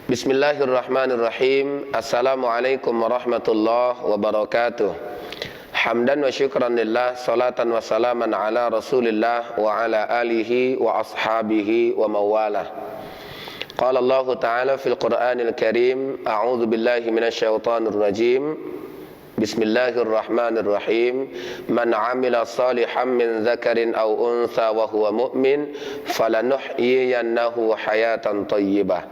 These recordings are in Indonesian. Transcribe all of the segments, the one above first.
Bismillahirrahmanirrahim. Assalamualaikum warahmatullahi wabarakatuh. Hamdan wa syukran lillah, salatan wa salaman ala rasulillah wa ala alihi wa ashabihi wa mawalah. Qala Allah Ta'ala fil Qur'anil Karim, a'udzu billahi minasyaitonir rajim. Bismillahirrahmanirrahim. Man 'amila salihan min dzakarin aw untha wa huwa mu'min falanuhyiyannahu hayatan thayyibah.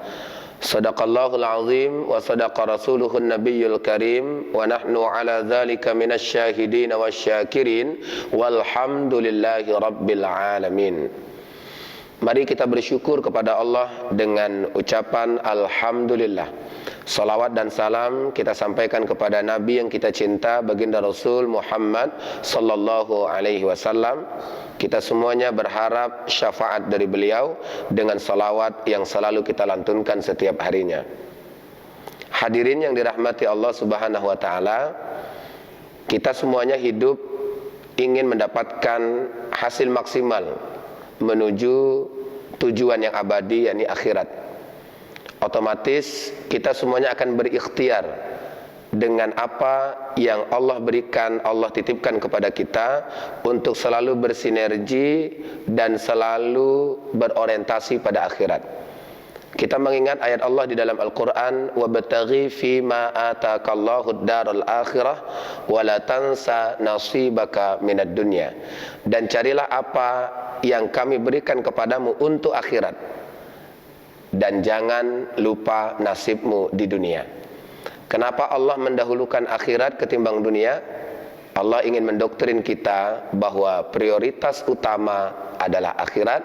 Sadaqallahul azim wa sadaqa rasuluhun nabiyyul karim wa nahnu ala dzalika minasy syahidin wasyakirin walhamdulillahi rabbil alamin. Mari kita bersyukur kepada Allah dengan ucapan alhamdulillah. Salawat dan salam kita sampaikan kepada Nabi yang kita cinta, baginda Rasul Muhammad sallallahu alaihi wasallam. Kita semuanya berharap syafaat dari beliau dengan salawat yang selalu kita lantunkan setiap harinya. Hadirin yang dirahmati Allah Subhanahu wa taala, kita semuanya hidup ingin mendapatkan hasil maksimal menuju tujuan yang abadi, yakni akhirat. Otomatis kita semuanya akan berikhtiar dengan apa yang Allah berikan, Allah titipkan kepada kita untuk selalu bersinergi dan selalu berorientasi pada akhirat. Kita mengingat ayat Allah di dalam Al-Quran, وَبَتَغِي فِي مَا آتَاكَ اللَّهُ الدَّارَ الْآخِرَةِ وَلَا تَنْسَ نَصِيبَكَ مِنَ الدُّنْيَا. Dan carilah apa yang kami berikan kepadamu untuk akhirat, dan jangan lupa nasibmu di dunia. Kenapa Allah mendahulukan akhirat ketimbang dunia? Allah ingin mendoktrin kita bahwa prioritas utama adalah akhirat,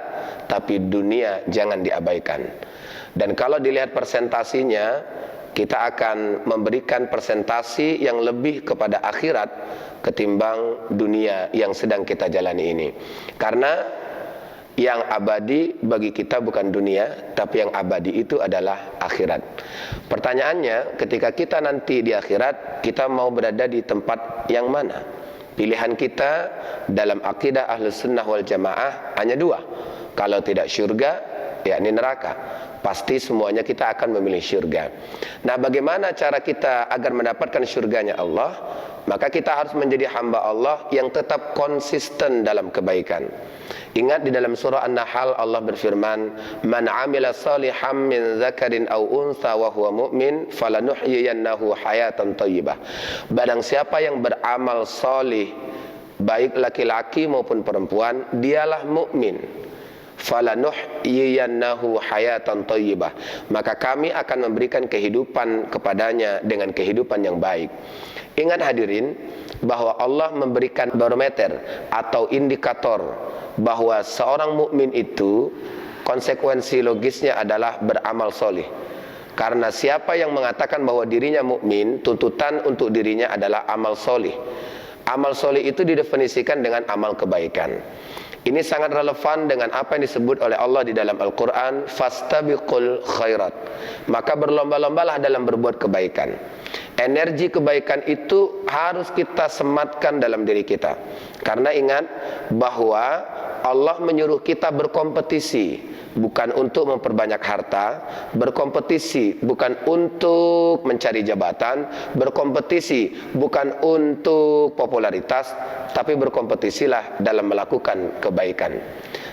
tapi dunia jangan diabaikan. Dan kalau dilihat persentasinya, kita akan memberikan persentasi yang lebih kepada akhirat ketimbang dunia yang sedang kita jalani ini. Karena yang abadi bagi kita bukan dunia, tapi yang abadi itu adalah akhirat. Pertanyaannya, ketika kita nanti di akhirat, kita mau berada di tempat yang mana? Pilihan kita dalam akidah Ahlus Sunnah wal Jamaah hanya dua. Kalau tidak syurga, yakni neraka. Pasti semuanya kita akan memilih syurga. Nah, bagaimana cara kita agar mendapatkan syurganya Allah? Maka kita harus menjadi hamba Allah yang tetap konsisten dalam kebaikan. Ingat di dalam surah An-Nahl Allah berfirman, "Man 'amila shalihan min dzakarin aw untha wa huwa mu'min falanuhyiyannahu hayatan thayyibah." Barang siapa yang beramal salih, baik laki-laki maupun perempuan, dialah mukmin. Falanuhyiyannahu hayatan thayyibah. Maka kami akan memberikan kehidupan kepadanya dengan kehidupan yang baik. Ingat hadirin, bahwa Allah memberikan barometer atau indikator bahwa seorang mukmin itu konsekuensi logisnya adalah beramal solih. Karena siapa yang mengatakan bahwa dirinya mukmin, tuntutan untuk dirinya adalah amal solih. Amal solih itu didefinisikan dengan amal kebaikan. Ini sangat relevan dengan apa yang disebut oleh Allah di dalam Al-Quran, fastabiqul khairat. Maka berlomba-lombalah dalam berbuat kebaikan. Energi kebaikan itu harus kita sematkan dalam diri kita. Karena ingat bahwa Allah menyuruh kita berkompetisi, bukan untuk memperbanyak harta, berkompetisi bukan untuk mencari jabatan, berkompetisi bukan untuk popularitas, tapi berkompetisilah dalam melakukan kebaikan.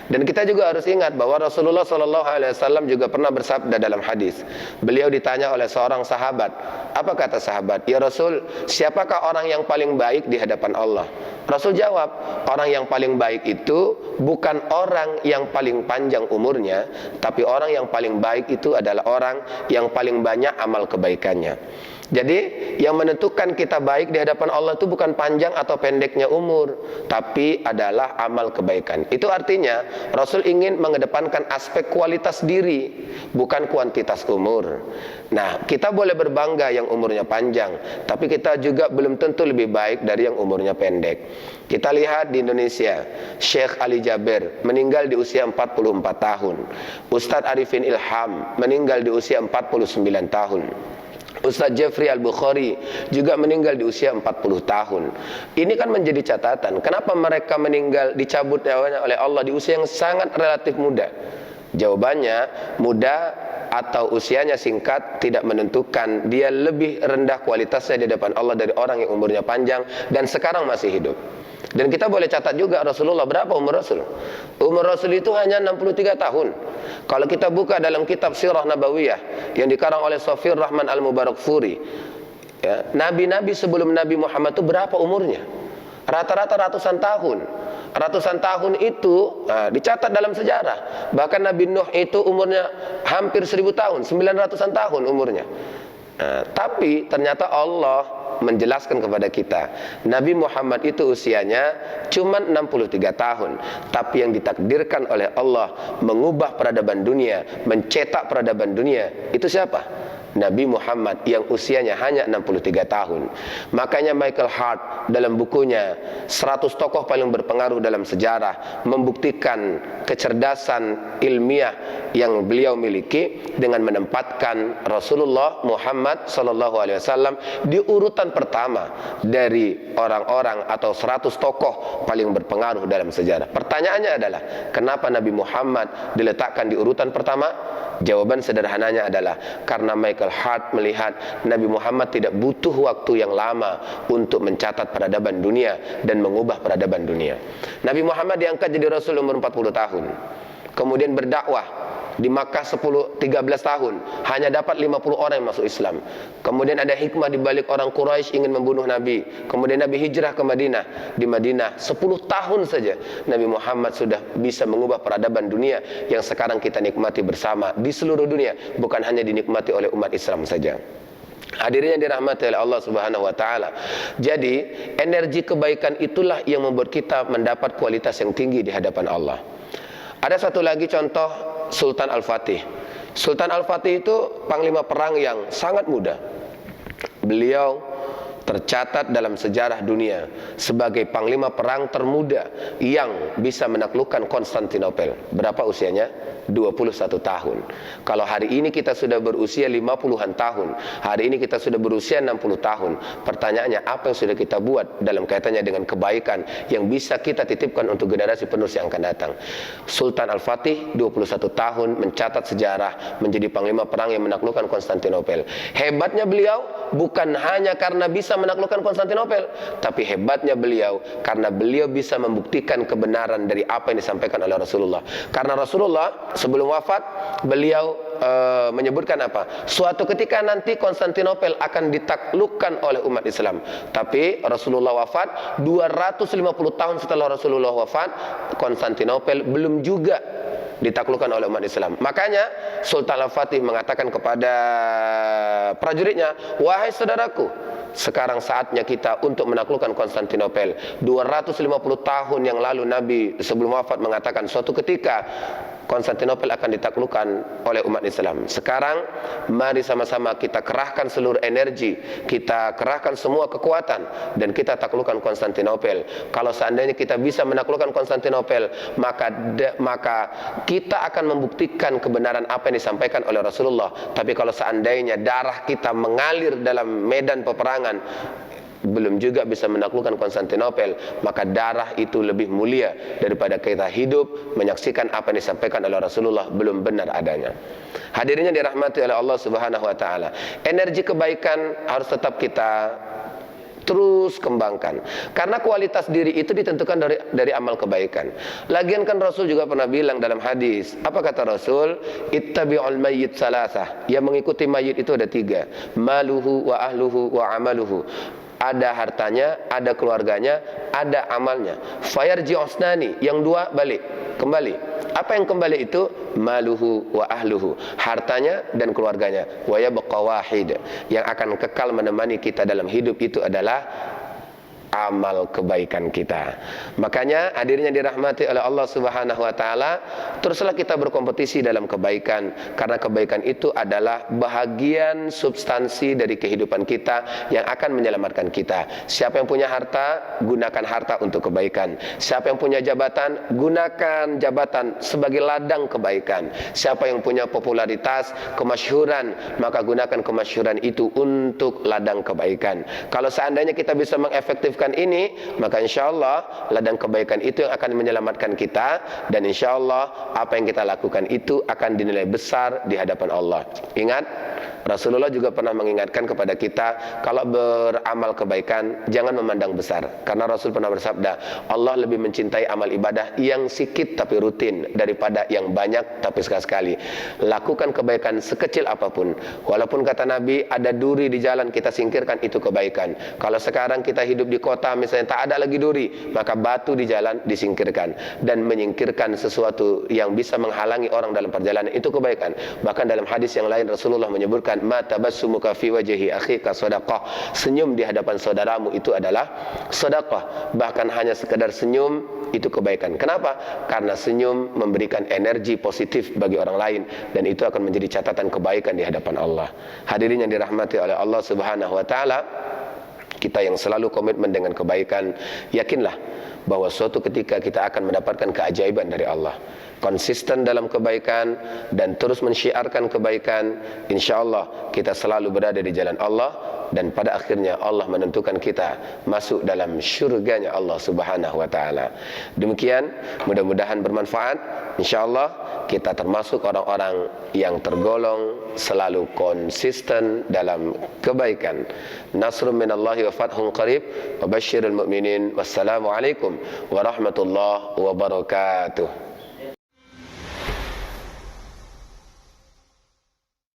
Dan kita juga harus ingat bahwa Rasulullah SAW juga pernah bersabda dalam hadis. Beliau ditanya oleh seorang sahabat, apa kata sahabat? Ya Rasul, siapakah orang yang paling baik di hadapan Allah? Rasul jawab, orang yang paling baik itu bukan orang yang paling panjang umurnya, tapi orang yang paling baik itu adalah orang yang paling banyak amal kebaikannya. Jadi yang menentukan kita baik di hadapan Allah itu bukan panjang atau pendeknya umur, tapi adalah amal kebaikan. Itu artinya Rasul ingin mengedepankan aspek kualitas diri, bukan kuantitas umur. Nah, kita boleh berbangga yang umurnya panjang, tapi kita juga belum tentu lebih baik dari yang umurnya pendek. Kita lihat di Indonesia, Syekh Ali Jaber meninggal di usia 44 tahun. Ustadz Arifin Ilham meninggal di usia 49 tahun. Ustadz Jeffrey Al-Bukhari juga meninggal di usia 40 tahun. Ini kan menjadi catatan. Kenapa mereka meninggal, dicabut nyawanya oleh Allah di usia yang sangat relatif muda? Jawabannya, muda atau usianya singkat tidak menentukan dia lebih rendah kualitasnya di depan Allah dari orang yang umurnya panjang dan sekarang masih hidup. Dan kita boleh catat juga Rasulullah, berapa umur Rasul? Umur Rasul itu hanya 63 tahun. Kalau kita buka dalam kitab Sirah Nabawiyah yang dikarang oleh Safir Rahman Al-Mubarakfuri, ya, nabi-nabi sebelum Nabi Muhammad itu berapa umurnya? Rata-rata ratusan tahun. Ratusan tahun itu dicatat dalam sejarah. Bahkan Nabi Nuh itu umurnya hampir 1000 tahun, 900-an tahun umurnya. Tapi ternyata Allah menjelaskan kepada kita, Nabi Muhammad itu usianya cuma 63 tahun. Tapi yang ditakdirkan oleh Allah mengubah peradaban dunia, mencetak peradaban dunia, itu siapa? Nabi Muhammad yang usianya hanya 63 tahun. Makanya Michael Hart dalam bukunya 100 tokoh paling berpengaruh dalam sejarah membuktikan kecerdasan ilmiah yang beliau miliki dengan menempatkan Rasulullah Muhammad SAW di urutan pertama dari orang-orang atau 100 tokoh paling berpengaruh dalam sejarah. Pertanyaannya adalah, kenapa Nabi Muhammad diletakkan di urutan pertama? Jawaban sederhananya adalah karena Michael Hart melihat Nabi Muhammad tidak butuh waktu yang lama untuk mencatat peradaban dunia dan mengubah peradaban dunia. Nabi Muhammad diangkat jadi Rasul umur 40 tahun. Kemudian berdakwah di Makkah 13 tahun, hanya dapat 50 orang yang masuk Islam. Kemudian ada hikmah di balik orang Quraisy ingin membunuh Nabi. Kemudian Nabi hijrah ke Madinah. Di Madinah 10 tahun saja Nabi Muhammad sudah bisa mengubah peradaban dunia yang sekarang kita nikmati bersama di seluruh dunia, bukan hanya dinikmati oleh umat Islam saja. Hadirin yang dirahmati oleh Allah Subhanahu wa taala. Jadi, energi kebaikan itulah yang membuat kita mendapat kualitas yang tinggi di hadapan Allah. Ada satu lagi contoh, Sultan Al-Fatih. Sultan Al-Fatih itu panglima perang yang sangat muda. Beliau tercatat dalam sejarah dunia sebagai panglima perang termuda yang bisa menaklukkan Konstantinopel. Berapa usianya? 21 tahun. Kalau hari ini kita sudah berusia 50-an tahun, hari ini kita sudah berusia 60 tahun. Pertanyaannya, apa yang sudah kita buat dalam kaitannya dengan kebaikan yang bisa kita titipkan untuk generasi penerus yang akan datang? Sultan Al-Fatih 21 tahun mencatat sejarah, menjadi panglima perang yang menaklukkan Konstantinopel. Hebatnya beliau bukan hanya karena bisa menaklukkan Konstantinopel, tapi hebatnya beliau karena beliau bisa membuktikan kebenaran dari apa yang disampaikan oleh Rasulullah. Karena Rasulullah sebelum wafat beliau menyebutkan apa? Suatu ketika nanti Konstantinopel akan ditaklukkan oleh umat Islam. Tapi Rasulullah wafat 250 tahun setelah Rasulullah wafat, Konstantinopel belum juga ditaklukkan oleh umat Islam. Makanya Sultan Al-Fatih mengatakan kepada prajuritnya, wahai saudaraku, sekarang saatnya kita untuk menaklukkan Konstantinopel. 250 tahun yang lalu Nabi sebelum wafat mengatakan suatu ketika Konstantinopel akan ditaklukkan oleh umat Islam. Sekarang mari sama-sama kita kerahkan seluruh energi, kita kerahkan semua kekuatan dan kita taklukkan Konstantinopel. Kalau seandainya kita bisa menaklukkan Konstantinopel, maka kita akan membuktikan kebenaran apa yang disampaikan oleh Rasulullah. Tapi kalau seandainya darah kita mengalir dalam medan peperangan, belum juga bisa menaklukkan Konstantinopel, maka darah itu lebih mulia daripada kita hidup menyaksikan apa yang disampaikan oleh Rasulullah belum benar adanya. Hadirinnya dirahmati oleh Allah Subhanahu wa taala. Energi kebaikan harus tetap kita terus kembangkan, karena kualitas diri itu ditentukan dari amal kebaikan. Lagian kan Rasul juga pernah bilang dalam hadis, apa kata Rasul? Ittabi'ul mayyit salasah. Yang mengikuti mayit itu ada 3, maluhu wa ahluhu wa amaluhu. Ada hartanya, ada keluarganya, ada amalnya. Fayarji'usnani, yang 2 balik, kembali. Apa yang kembali itu? Maluhu wa ahluhu, hartanya dan keluarganya. Wa yabqa wahid, yang akan kekal menemani kita dalam hidup itu adalah amal kebaikan kita. Makanya hadirin yang dirahmati oleh Allah Subhanahu wa taala, teruslah kita berkompetisi dalam kebaikan, karena kebaikan itu adalah bahagian substansi dari kehidupan kita yang akan menyelamatkan kita. Siapa yang punya harta, gunakan harta untuk kebaikan. Siapa yang punya jabatan, gunakan jabatan sebagai ladang kebaikan. Siapa yang punya popularitas, kemasyhuran, maka gunakan kemasyhuran itu untuk ladang kebaikan. Kalau seandainya kita bisa mengefektifkan lakukan ini, maka insya Allah ladang kebaikan itu yang akan menyelamatkan kita, dan insya Allah apa yang kita lakukan itu akan dinilai besar di hadapan Allah. Ingat, Rasulullah juga pernah mengingatkan kepada kita, kalau beramal kebaikan jangan memandang besar, karena Rasul pernah bersabda, Allah lebih mencintai amal ibadah yang sikit tapi rutin daripada yang banyak tapi sekali-sekali. Lakukan kebaikan sekecil apapun, walaupun kata Nabi ada duri di jalan, kita singkirkan, itu kebaikan. Kalau sekarang kita hidup di kota misalnya tak ada lagi duri, maka batu di jalan disingkirkan, dan menyingkirkan sesuatu yang bisa menghalangi orang dalam perjalanan, itu kebaikan. Bahkan dalam hadis yang lain Rasulullah menyebutkan, ma tabassumuka fi wajhi akhika shadaqah, senyum di hadapan saudaramu itu adalah sedekah. Bahkan hanya sekedar senyum itu kebaikan. Kenapa? Karena senyum memberikan energi positif bagi orang lain, dan itu akan menjadi catatan kebaikan di hadapan Allah. Hadirin yang dirahmati oleh Allah Subhanahu wa taala, kita yang selalu komitmen dengan kebaikan, yakinlah bahwa suatu ketika kita akan mendapatkan keajaiban dari Allah. Konsisten dalam kebaikan dan terus mensyiarkan kebaikan, insya Allah kita selalu berada di jalan Allah, dan pada akhirnya Allah menentukan kita masuk dalam syurganya Allah Subhanahu wa taala. Demikian, mudah-mudahan bermanfaat. Insya Allah kita termasuk orang-orang yang tergolong selalu konsisten dalam kebaikan. Nasrun minallahi wa fathun qarib wa basyiril mu'minin. Wassalamualaikum warahmatullahi wabarakatuh.